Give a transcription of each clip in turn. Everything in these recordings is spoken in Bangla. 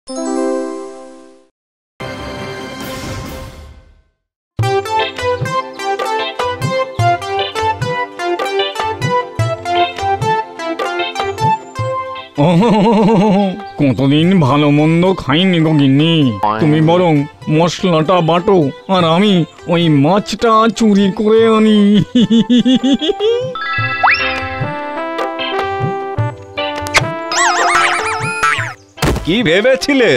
কতদিন ভালো মন্দ খাইনি গো গিন্নি, তুমি বরং মশলাটা বাটো আর আমি ওই মাছটা চুরি করে আনি। কি ভেবেছিলে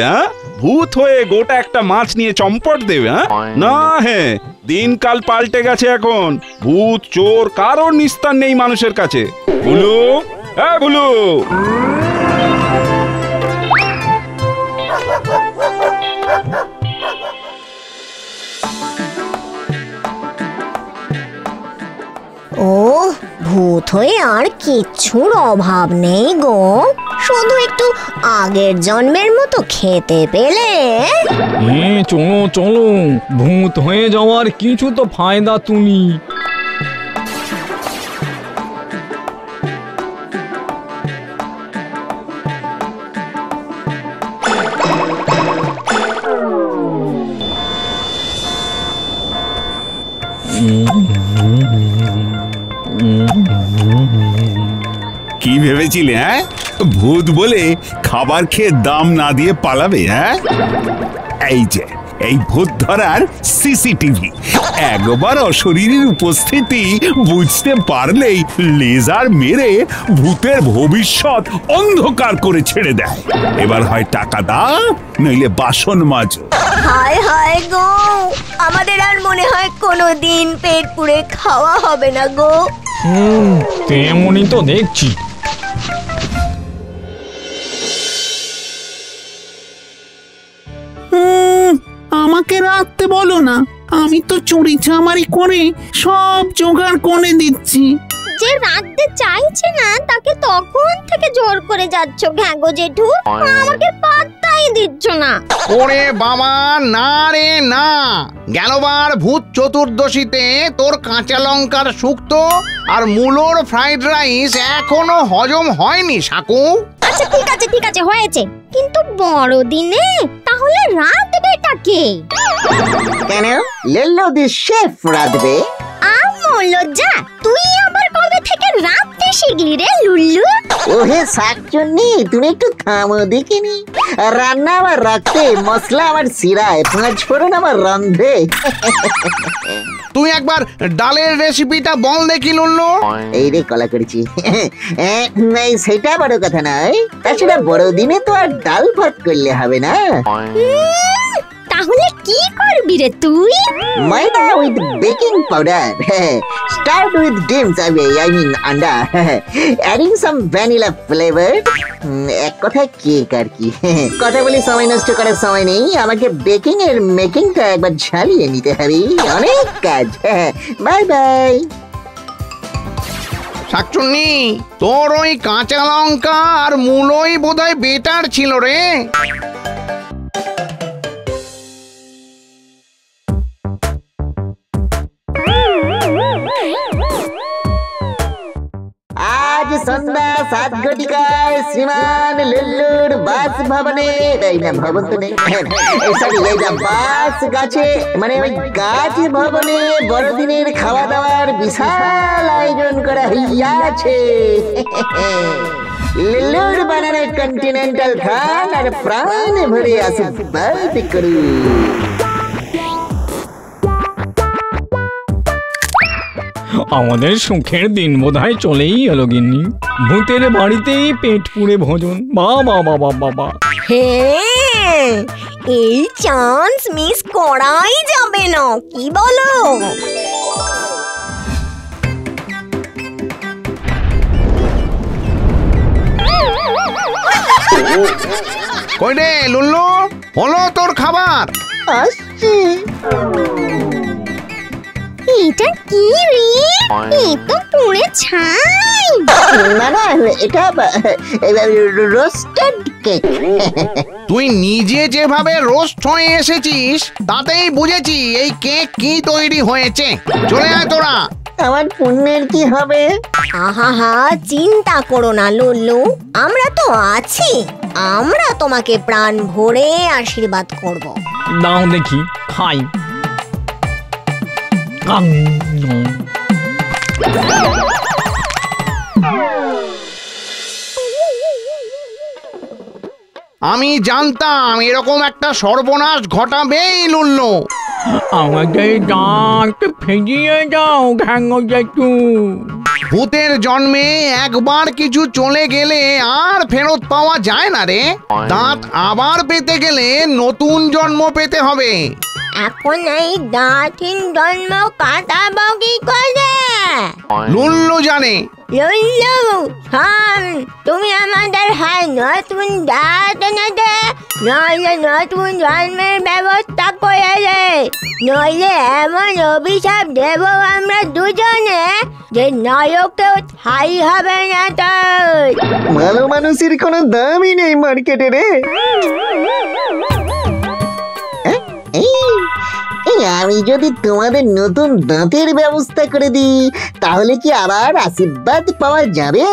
ভূত হয়ে গোটা একটা মাছ নিয়ে চম্পট দেবে? না, হ্যাঁ, দিনকাল পাল্টে গেছে এখন। ভূত চোর কারোর নিস্তার নেই মানুষের কাছে। ভুলু, ভুলু, ও ভূত হয়ে আর কিচ্ছুর অভাব নেই গো, শুধু একটু আগের জন্মের মতো খেতে পেলে। চলো চলো, ভূত হয়ে যাওয়ার কিছু তো ফায়দা তুমি। কি ভেবেছিলে ভূত বলে খাবার খেয়ে দাম না দিয়ে পালাবে? এই যে এই ভূত ধরার সিসিটিভি, একবার অশরীরীর উপস্থিতি বুঝতে পারলেই লেজার মেরে ভূতের ভবিষ্যৎ অন্ধকার করে ছেড়ে দেয়। এবার হয় টাকা দাও, নইলে বাসন মাজো। হায় হায় গো, আমাদের আর মনে হয় কোনোদিন পেট পুড়ে খাওয়া হবে না গো। তেমনই তো দেখছি। আমাকে রাখতে বলো না, আমি তো চুরি চামারি করে সব জোগাড় করে দিচ্ছি। যে রাখতে চাইছে না তাকে তখন থেকে জোর করে যাচ্ছ ঘ্যাগো জেঠু, আমাকে পাত্তাই দিচ্ছ না। ওরে বাবা, না রে না, গেলবার ভূত চতুর্দশীতে তোর কাঁচা লঙ্কার শুক্তো আর মূলোর ফ্রাইড রাইস এখনো হজম হয়নি সাকু। আচ্ছা ঠিক আছে হয়েছে, কিন্তু বড়দিনে তাহলে রাঁধবেটা কে? কেন লেল্লোদের শেফ রাঁধবে? লজ্জা, তুই আবার কবে থেকে রাঁধতে শিখলি রে লুল্লু? ওহে শাকচুন্নি, তুমি একটু থামো দেখিনি। রান্না আমার রাখতে, মশলা আমার সিরায়, পাঁচ ফোড়ন আমার রান্ধে। তুই একবার ডালের রেসিপিটা বল দেখি লুল্লু। এই রে কলা করেছি। সেটা বড় কথা নয়, তাছাড়া বড়দিনে তো আর ডাল ভাত করলে হবে না। তাহলে কি করবি রে তুই? Maida with baking powder, start with ডিমস, I mean anda, adding some vanilla flavour, এক কথায় কেক আর কি। কথা বলি সময় নষ্ট করার সময় নেই, আমাকে বেকিং এর মেকিংটা একবার ঝালিয়ে নিতে হবে, অনেক কাজ। Bye bye. শাকচুন্নি, তোর ওই কাঁচা লঙ্কা আর মূলোই বোধহয় বেটার ছিল রে। আজ সন্ধ্যা 7 ঘটিকায় শ্রীমান লুল্লুর বাসভবনে, এই না ভবন তো নেই, সরি এই না বাস গাছে, মানে ওই গাছ ভবনে বড়দিনের খাওয়া দাওয়ার বিশাল আয়োজন করা হইয়াছে। লুল্লুর বানানো কন্টিনেন্টাল খান আর প্রাণ ভরে আশীর্বাদ করুন। আমাদের সুখের দিন বোধহয় চলেই এলো গিন্নি, ভূতের বাড়িতেই পেট পুড়ে ভোজন। বাবা বাবা বাবা, হ্যাঁ, এই চান্স মিস করাই যাবে না, কি বলো? কই রে লুল্লু, হলো তোর খাবার? আসছে। এটা কি রে? এ তো পুড়ে ছাই। না না, এটা রোস্টেড কেক। তুই নিজে যেভাবে রোস্ট হয়ে এসেছিস তাতেই বুঝেছি এই কেক কি তৈরি হয়েছে। চলে আয় তোরা, আমার পুণ্যের কি হবে? আহা, চিন্তা করো না লুল্লু, আমরা তো আছি। আমরা তোমাকে প্রাণ ভরে আশীর্বাদ করব। দাও দেখি খাই। আমি জানতাম এরকম একটা সর্বনাশ ঘটাবেই লুল্লু। আমাদের দাঁত ফিরিয়ে দাও ঘ্যাঙ্গো জেঠু। ভূতের জন্মে একবার কিছু চলে গেলে আর ফেরত পাওয়া যায় না রে। দাঁত আবার পেতে গেলে নতুন জন্ম পেতে হবে। এখন এই দাঁতিন জন্ম কাটাবো কি করে? লুল্লু জানে। লুল্লু, শোন, তুমি আমাদের হায় নতুন দাঁত এনে দে, নইলে নতুন জন্মের ব্যবস্থা করে দে, নইলে এমন অভিশাপ দেব আমরা দুজনে যে নরকেও ঠাই হবে না তোর। ভালো মানুষের কোনো দামই নেই মার্কেটে রে। আমি যদি তোমাদের নতুন দাঁতের ব্যবস্থা করে দিই তাহলে কি আবার আশীর্বাদ পাওয়া যাবে?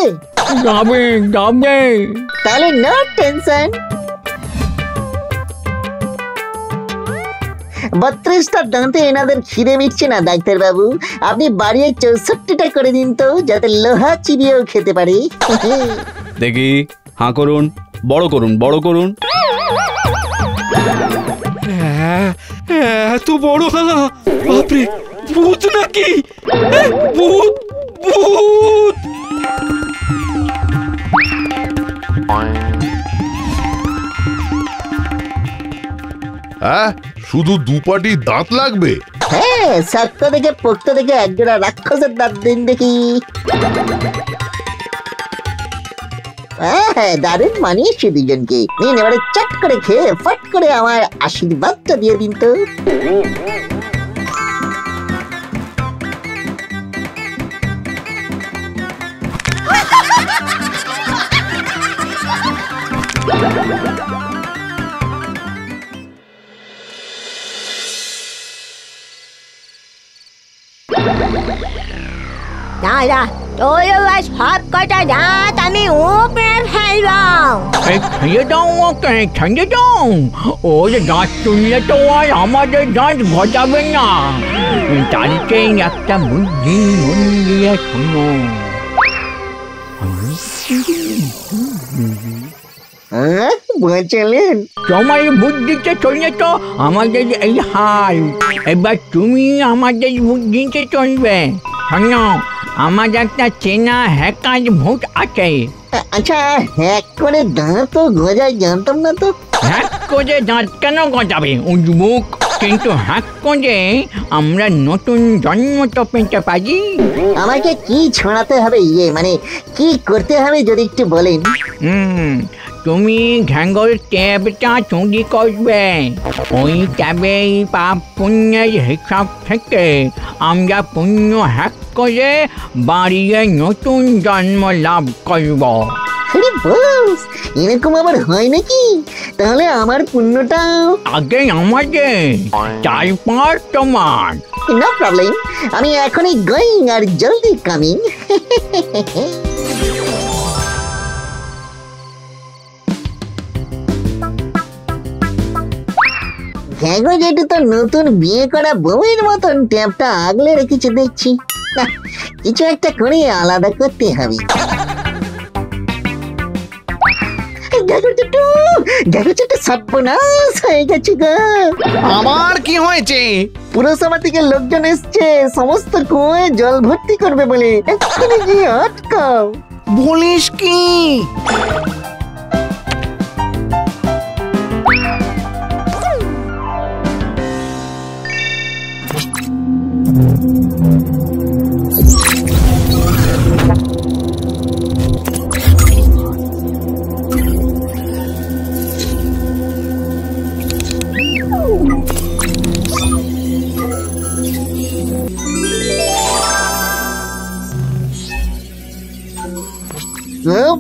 যাবে যাবে। তাহলে নো টেনশন। 32টা দাঁতে এনাদের খিদে মিটছে না ডাক্তার বাবু, আপনি বাড়িয়ে 64টা করে দিন তো, যাতে লোহা চিবিয়েও খেতে পারি। দেখি হাঁ করুন, বড় করুন, বড় করুন। এত বড় হাঁ, বাপরে, ভূত নাকি? ভূত ভূত। হ্যাঁ, শুধু দুপাটি দাঁত লাগবে? হ্যাঁ, শক্ত দেখে পোক্ত দেখে একজোড়া রাক্ষসের দাঁত দিন দেখি। হ্যাঁ, দারুণ মানিয়েছে দুজনকে। নিন, এবারে চট করে খেয়ে ফট করে আমার আশীর্বাদটা দিয়ে দিন তো। দাদা, তোর সব কটা দাঁত আমি উপড়ে ফেলবো। খেয়ে দাও ওকে, খেয়ে দাও। ওর দাঁত তুললে তো আর আমাদের দাঁত গজাবে না। তারিখে একটা বুদ্ধি মন দিয়ে শোনো। বাঁচালেন? তোমার বুদ্ধিতে চললে তো আমাদের এই হাল। এবার তুমি আমাদের বুদ্ধিতে চলবে। শোনো, আমার একটা চেনা হ্যাকার ভূত আছে। আচ্ছা, হ্যাক করে দাঁত গজায় জানতাম না তো। হ্যাক করে দাঁত কেন গজাবে উজবুক? কিন্তু হ্যাক করে আমরা নতুন জন্ম তো পেতে পারি। আমাকে কি ছড়াতে হবে, মানে কি করতে হবে যদি একটু বলেন? তুমি ঘ্যাঙ্গর ট্যাবটা চুরি করবে। ওই ট্যাবে পাপ পুণ্যের হিসাব থেকে আমরা পুণ্য হ্যাক করে বাড়িয়ে নতুন জন্ম লাভ করব। আরে বস, এরকম আবার হয় নাকি? তাহলে আমার পুণ্যটা আগে আমাদের, তারপর তোমার। নো প্রবলেম, আমি এখনই গোয়িং আর জলদি কামিং। ঘ্যাগো জেঠু তো নতুন বিয়ে করা বউয়ের মতন ট্যাপটা আগলে রেখেছে দেখছি। না, কিছু একটা করে আলাদা করতে হবে। সর্বনাশ হয়ে গেছে গো। আমার কি হয়েছে? পুরসভা থেকে লোকজন এসছে সমস্ত কুয়োয় জল ভর্তি করবে বলে, এক্ষুনি গিয়ে আটকাও। বলিস কি?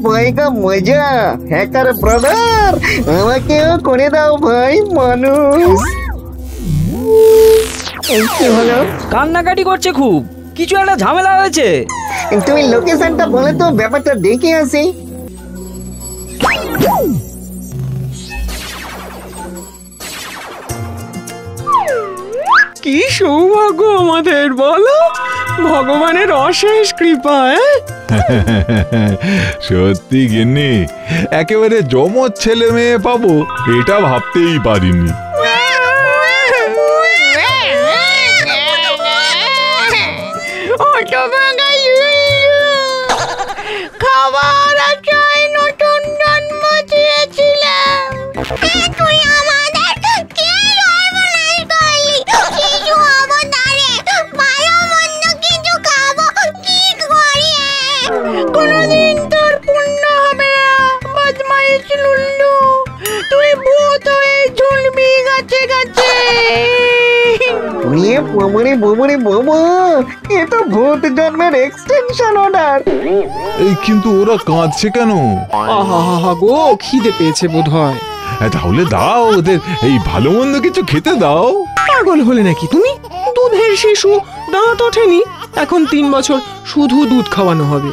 ভাইকা মজা, হ্যাকার ব্রাদার, আমাকেও করে দাও ভাই মানুষ। কি হলো? কান্নাকাটি করছে খুব। কিছু একটা ঝামেলা হয়েছে। তুমি লোকেশনটা বলে তো ব্যাপারটা দেখে আসি। কি সৌভাগ্য আমাদের বলো, ভগবানের অশেষ কৃপা। সত্যি গিন্নি, একেবারে জমজ ছেলে মেয়ে পাবো এটা ভাবতেই পারিনি। খাবার আচাই নতুন জন্ম দিয়েছিলাম, তুই আমাদের কি সর্বনাশ করলি? শিশু অবতারে ভালো মন্দ কিছু খাবো কি করি? কোনদিন তোর পুণ্য হবে না বদমাইশ লুল্লু, তুই ভূত হয়ে ঝুলবি গাছে গাছে। নিয়ে বোমরে বোমরে বোমা, এ তো ভূত জন্মের এক্সটেনশন অর্ডার। এই কিন্তু ওরা কাঁদছে কেন? আহা গো, খিদে পেয়েছে বোধ হয়। তাহলে দাও ওদের এই ভালো মন্দ কিছু খেতে দাও। পাগল হলে নাকি তুমি? দুধের শিশু, দাঁত ওঠেনি, এখন 3 বছর শুধু দুধ খাওয়ানো হবে।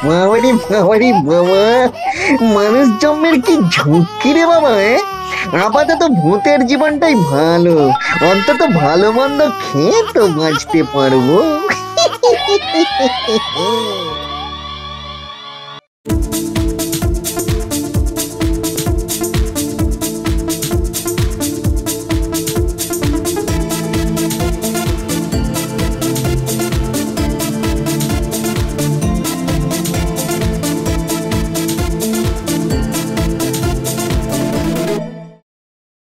বাবারি বাবারি বাবা, মানুষ জন্মের কি ঝুঁকি রে বাবা। আপাতত ভূতের জীবনটাই ভালো, অন্তত ভালো মন্দ খেয়ে তো বাঁচতে পারবো।